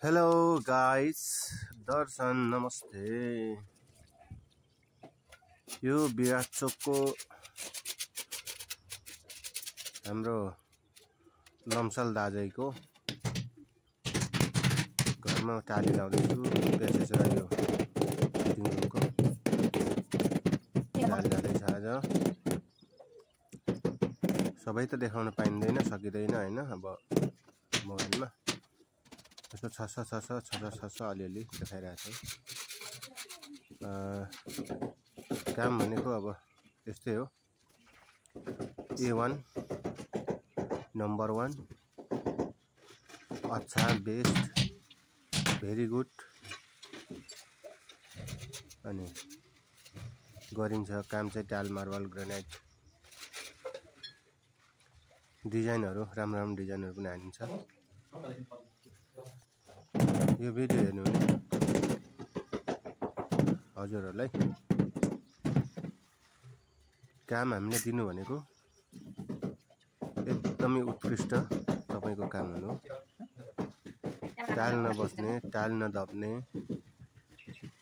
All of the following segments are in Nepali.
हेलो गाइस, दर्शन नमस्ते। यो विराट चोकको हाम्रो लम्सल दाजैको घरमा टाली लाउँदैछु। प्यासेज र यो फिटिङ रुमको टाली जाँदैछ। आज सबै त देखाउन पाइँदैन, सकिँदैन हैन। अब मोबाइलमा यसो छ अलिअलि देखाइरहेको छु। काम भनेको अब त्यस्तै हो। A1 नम्बर 1 अच्छा, बेस्ट, भेरी गुड अनि गरिन्छ काम चाहिँ। टाइल, मार्बल, ग्रेनाइट डिजाइनहरु राम्रो डिजाइनहरु पनि हानिन्छ। यो भिडियो हेर्नु भने हजुरहरुलाई काम हामीले दिनु भनेको एकदमै उत्कृष्ट तपाईको काम हुनु। टाइल नबस्ने, टाइल नदब्ने,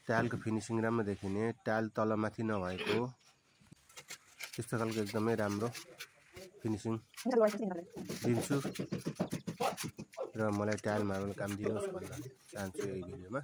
टाइलको फिनिशिङ राम्रो देखिने, टाइल तलमाथि नभएको त्यस्तो खालको एकदमै राम्रो फिनिशिङ दिन्छु र मलाई टाइल मार्बल काम दिनुहोस् भन्न चाहन्छु यही भिडियोमा।